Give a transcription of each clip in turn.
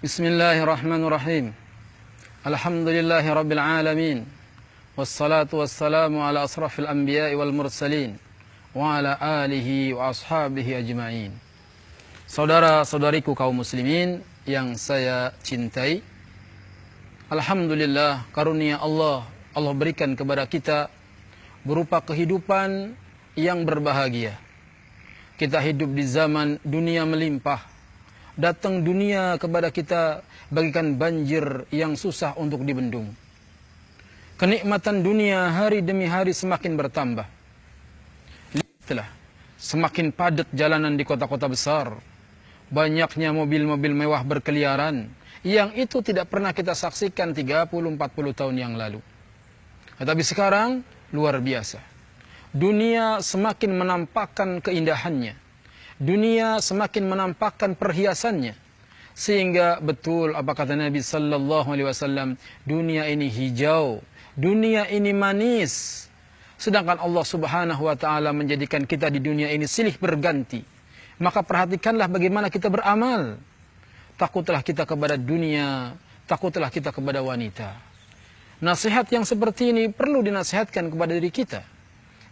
Bismillahirrahmanirrahim. Alhamdulillahi rabbil alamin. Wassalatu wassalamu ala asrafil anbiya'i wal mursalin wa ala alihi wa ashabihi ajma'in. Saudara-saudariku kaum muslimin yang saya cintai, alhamdulillah karunia Allah berikan kepada kita berupa kehidupan yang berbahagia. Kita hidup di zaman dunia melimpah. Datang dunia kepada kita bagikan banjir yang susah untuk dibendung. Kenikmatan dunia hari demi hari semakin bertambah. Lihatlah, semakin padat jalanan di kota-kota besar. Banyaknya mobil-mobil mewah berkeliaran. Yang itu tidak pernah kita saksikan 30-40 tahun yang lalu. Tetapi sekarang luar biasa. Dunia semakin menampakkan keindahannya. Dunia semakin menampakkan perhiasannya. Sehingga betul apa kata Nabi sallallahu alaihi wasallam, dunia ini hijau, dunia ini manis. Sedangkan Allah Subhanahu wa taala menjadikan kita di dunia ini silih berganti. Maka perhatikanlah bagaimana kita beramal. Takutlah kita kepada dunia, takutlah kita kepada wanita. Nasihat yang seperti ini perlu dinasihatkan kepada diri kita.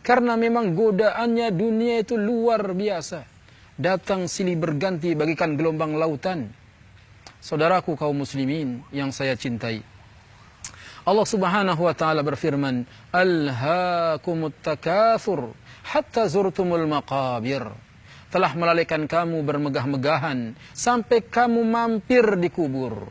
Karena memang godaannya dunia itu luar biasa. Datang silih berganti bagikan gelombang lautan. Saudaraku kaum muslimin yang saya cintai, Allah Subhanahu wa taala berfirman, "Alhaakumut takatsur hatta zurtumul maqabir." Telah melalaikan kamu bermegah-megahan sampai kamu mampir di kubur.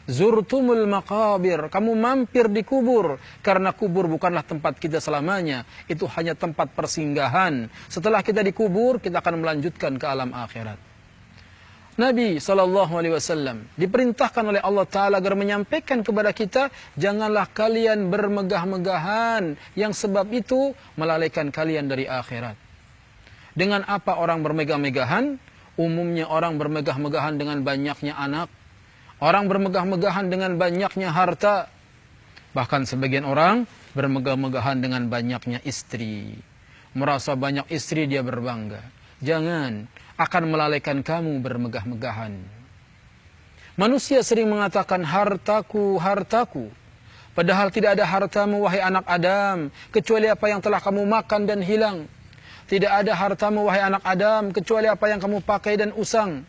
Zurtumul maqabir, kamu mampir di kubur, karena kubur bukanlah tempat kita selamanya, itu hanya tempat persinggahan. Setelah kita dikubur, kita akan melanjutkan ke alam akhirat. Nabi SAW diperintahkan oleh Allah Ta'ala agar menyampaikan kepada kita, janganlah kalian bermegah-megahan, yang sebab itu melalaikan kalian dari akhirat. Dengan apa orang bermegah-megahan? Umumnya orang bermegah-megahan dengan banyaknya anak. Orang bermegah-megahan dengan banyaknya harta. Bahkan sebagian orang bermegah-megahan dengan banyaknya istri. Merasa banyak istri dia berbangga. Jangan, akan melalaikan kamu bermegah-megahan. Manusia sering mengatakan hartaku, hartaku. Padahal tidak ada hartamu wahai anak Adam, kecuali apa yang telah kamu makan dan hilang. Tidak ada hartamu wahai anak Adam, kecuali apa yang kamu pakai dan usang.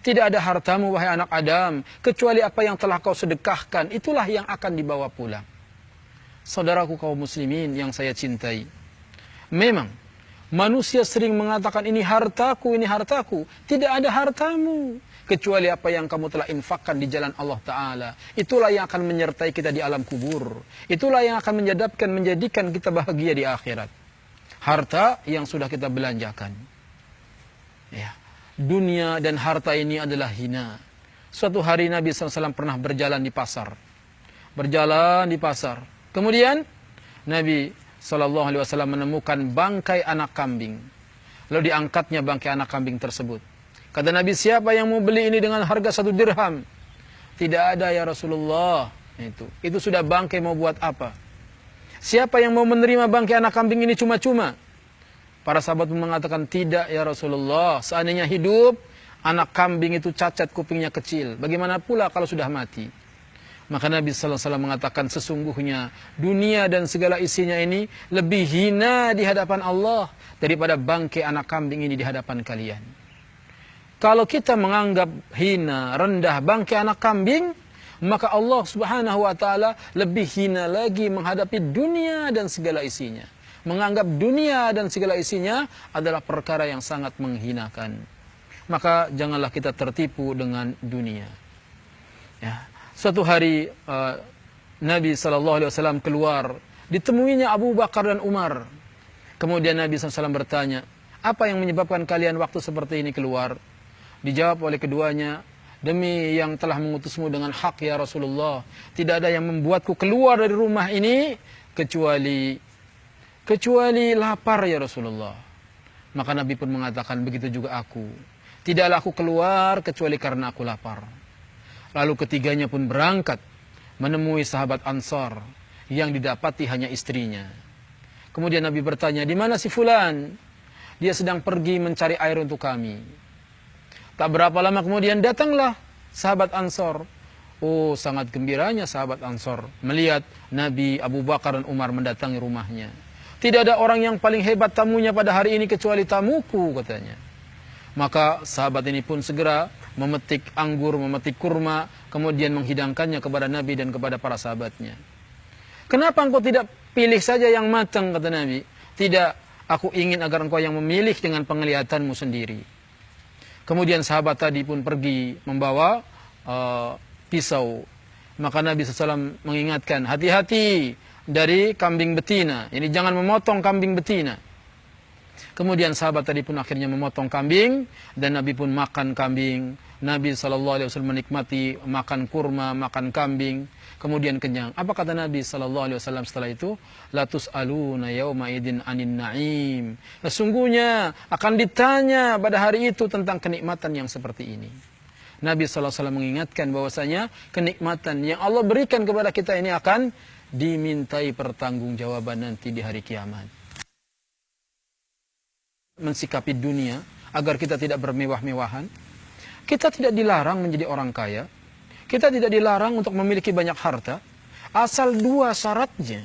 Tidak ada hartamu wahai anak Adam, kecuali apa yang telah kau sedekahkan, itulah yang akan dibawa pulang. Saudaraku kaum muslimin yang saya cintai, memang manusia sering mengatakan ini hartaku, ini hartaku. Tidak ada hartamu, kecuali apa yang kamu telah infakkan di jalan Allah Ta'ala. Itulah yang akan menyertai kita di alam kubur. Itulah yang akan menjadikan kita bahagia di akhirat. Harta yang sudah kita belanjakan. Ya. Dunia dan harta ini adalah hina. Suatu hari Nabi SAW pernah berjalan di pasar. Berjalan di pasar. Kemudian Nabi SAW menemukan bangkai anak kambing. Lalu diangkatnya bangkai anak kambing tersebut. Kata Nabi, siapa yang mau beli ini dengan harga 1 dirham? Tidak ada ya Rasulullah. Itu sudah bangkai, mau buat apa? Siapa yang mau menerima bangkai anak kambing ini cuma-cuma? Para sahabat pun mengatakan, tidak ya Rasulullah. Seandainya hidup, anak kambing itu cacat, kupingnya kecil. Bagaimana pula kalau sudah mati? Maka Nabi SAW mengatakan, sesungguhnya dunia dan segala isinya ini lebih hina di hadapan Allah daripada bangkai anak kambing ini di hadapan kalian. Kalau kita menganggap hina, rendah bangkai anak kambing, maka Allah Subhanahu wa taala lebih hina lagi menghadapi dunia dan segala isinya. Menganggap dunia dan segala isinya adalah perkara yang sangat menghinakan. Maka janganlah kita tertipu dengan dunia. Ya. Suatu hari Nabi SAW keluar, ditemuinya Abu Bakar dan Umar. Kemudian Nabi SAW bertanya, apa yang menyebabkan kalian waktu seperti ini keluar? Dijawab oleh keduanya, demi yang telah mengutusmu dengan hak ya Rasulullah, tidak ada yang membuatku keluar dari rumah ini kecuali lapar ya Rasulullah. Maka Nabi pun mengatakan, begitu juga aku. Tidaklah aku keluar kecuali karena aku lapar. Lalu ketiganya pun berangkat menemui sahabat Ansar yang didapati hanya istrinya. Kemudian Nabi bertanya, di mana si fulan? Dia sedang pergi mencari air untuk kami. Tak berapa lama kemudian datanglah sahabat Ansor. Oh, sangat gembiranya sahabat Ansor melihat Nabi Abu Bakar dan Umar mendatangi rumahnya. Tidak ada orang yang paling hebat tamunya pada hari ini kecuali tamuku, katanya. Maka sahabat ini pun segera memetik anggur, memetik kurma, kemudian menghidangkannya kepada Nabi dan kepada para sahabatnya. Kenapa engkau tidak pilih saja yang matang, kata Nabi. Tidak, aku ingin agar engkau yang memilih dengan penglihatanmu sendiri. Kemudian sahabat tadi pun pergi membawa pisau. Maka Nabi SAW mengingatkan, hati-hati dari kambing betina. Ini jangan memotong kambing betina. Kemudian sahabat tadi pun akhirnya memotong kambing, dan Nabi pun makan kambing. Nabi SAW menikmati makan kurma, makan kambing, kemudian kenyang. Apa kata Nabi SAW setelah itu? La tus'aluna yawma idin anin na'im. Sesungguhnya akan ditanya pada hari itu tentang kenikmatan yang seperti ini. Nabi SAW mengingatkan bahwasanya kenikmatan yang Allah berikan kepada kita ini akan dimintai pertanggungjawaban nanti di hari kiamat. Mensikapi dunia agar kita tidak bermewah-mewahan. Kita tidak dilarang menjadi orang kaya. Kita tidak dilarang untuk memiliki banyak harta. Asal dua syaratnya.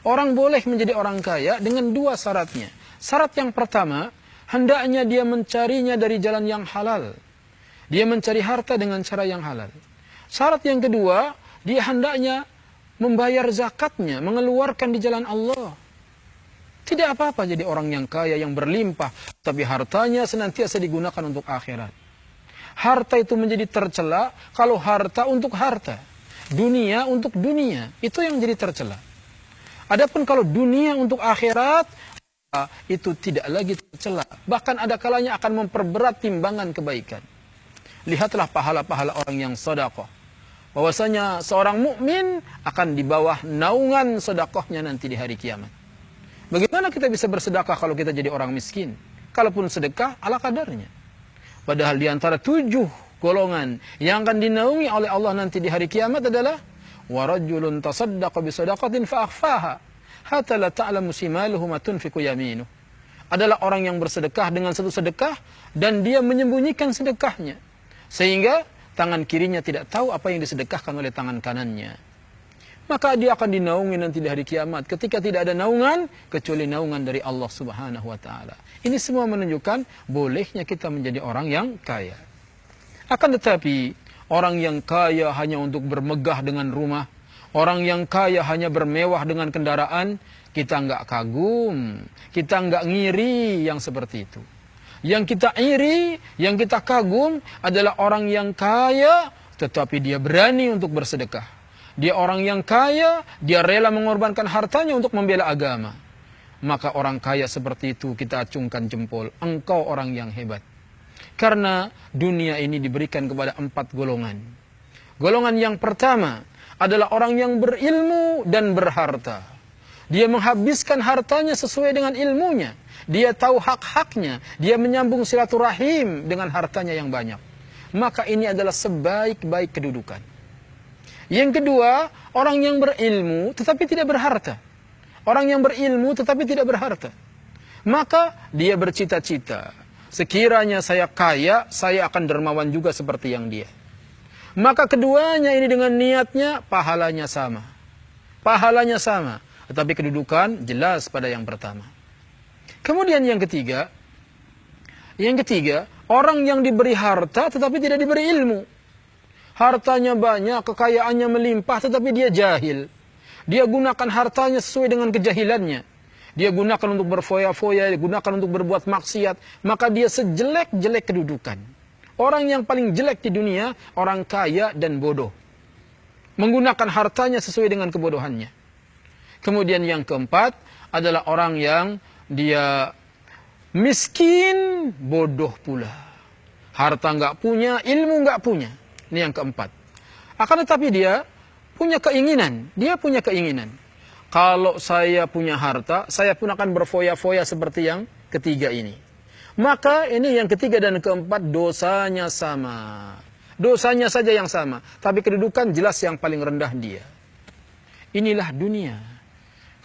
Orang boleh menjadi orang kaya dengan dua syaratnya. Syarat yang pertama, hendaknya dia mencarinya dari jalan yang halal. Dia mencari harta dengan cara yang halal. Syarat yang kedua, dia hendaknya membayar zakatnya, mengeluarkan di jalan Allah. Tidak apa-apa jadi orang yang kaya, yang berlimpah, tapi hartanya senantiasa digunakan untuk akhirat. Harta itu menjadi tercela kalau harta untuk harta. Dunia untuk dunia, itu yang jadi tercela. Adapun kalau dunia untuk akhirat, itu tidak lagi tercela. Bahkan ada kalanya akan memperberat timbangan kebaikan. Lihatlah pahala-pahala orang yang sedekah. Bahwasanya seorang mukmin akan di bawah naungan sedekahnya nanti di hari kiamat. Bagaimana kita bisa bersedekah kalau kita jadi orang miskin? Kalaupun sedekah ala kadarnya. Padahal di antara 7 golongan yang akan dinaungi oleh Allah nanti di hari kiamat adalah warajulun tasaddaqa bi sadaqatin fa akhfaha hatta la ta'lamu shimaluhu ma tunfiqu yaminuh. Adalah orang yang bersedekah dengan satu sedekah dan dia menyembunyikan sedekahnya. Sehingga tangan kirinya tidak tahu apa yang disedekahkan oleh tangan kanannya. Maka dia akan dinaungi nanti di hari kiamat ketika tidak ada naungan kecuali naungan dari Allah Subhanahu wa taala. Ini semua menunjukkan bolehnya kita menjadi orang yang kaya. Akan tetapi orang yang kaya hanya untuk bermegah dengan rumah, orang yang kaya hanya bermewah dengan kendaraan, kita enggak kagum, kita enggak ngiri yang seperti itu. Yang kita iri, yang kita kagum adalah orang yang kaya tetapi dia berani untuk bersedekah. Dia orang yang kaya, dia rela mengorbankan hartanya untuk membela agama. Maka orang kaya seperti itu kita acungkan jempol. Engkau orang yang hebat. Karena dunia ini diberikan kepada 4 golongan. Golongan yang pertama adalah orang yang berilmu dan berharta. Dia menghabiskan hartanya sesuai dengan ilmunya. Dia tahu hak-haknya. Dia menyambung silaturahim dengan hartanya yang banyak. Maka ini adalah sebaik-baik kedudukan. Yang kedua, orang yang berilmu tetapi tidak berharta. Orang yang berilmu tetapi tidak berharta. Maka dia bercita-cita. Sekiranya saya kaya, saya akan dermawan juga seperti yang dia. Maka keduanya ini dengan niatnya, pahalanya sama. Pahalanya sama. Tetapi kedudukan jelas pada yang pertama. Kemudian yang ketiga, orang yang diberi harta tetapi tidak diberi ilmu. Hartanya banyak, kekayaannya melimpah tetapi dia jahil. Dia gunakan hartanya sesuai dengan kejahilannya. Dia gunakan untuk berfoya-foya, dia gunakan untuk berbuat maksiat. Maka dia sejelek-jelek kedudukan. Orang yang paling jelek di dunia, orang kaya dan bodoh. Menggunakan hartanya sesuai dengan kebodohannya. Kemudian yang keempat adalah orang yang dia miskin, bodoh pula. Harta nggak punya, ilmu nggak punya. Ini yang keempat. Akan tetapi dia punya keinginan. Dia punya keinginan. Kalau saya punya harta, saya pun akan berfoya-foya seperti yang ketiga ini. Maka ini yang ketiga dan keempat dosanya sama. Dosanya saja yang sama. Tapi kedudukan jelas yang paling rendah dia. Inilah dunia.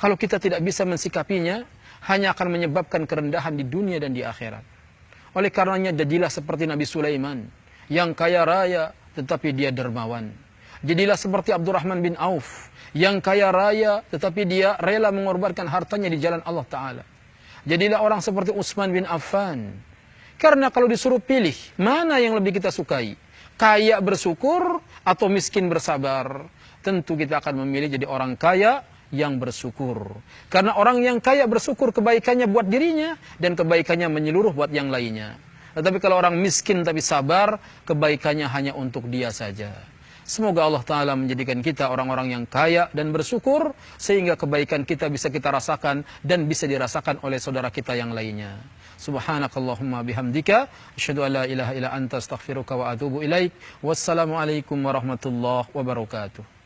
Kalau kita tidak bisa mensikapinya, hanya akan menyebabkan kerendahan di dunia dan di akhirat. Oleh karenanya jadilah seperti Nabi Sulaiman. Yang kaya raya, tetapi dia dermawan. Jadilah seperti Abdurrahman bin Auf, yang kaya raya, tetapi dia rela mengorbankan hartanya di jalan Allah Ta'ala. Jadilah orang seperti Utsman bin Affan. Karena kalau disuruh pilih, mana yang lebih kita sukai? Kaya bersyukur atau miskin bersabar? Tentu kita akan memilih jadi orang kaya yang bersyukur. Karena orang yang kaya bersyukur, kebaikannya buat dirinya, dan kebaikannya menyeluruh buat yang lainnya. Tetapi kalau orang miskin tapi sabar, kebaikannya hanya untuk dia saja. Semoga Allah Ta'ala menjadikan kita orang-orang yang kaya dan bersyukur, sehingga kebaikan kita bisa kita rasakan dan bisa dirasakan oleh saudara kita yang lainnya. Subhanakallahumma bihamdika, asyhadu an la ilaha illa anta astaghfiruka wa atubu ilaik. Wassalamualaikum warahmatullahi wabarakatuh.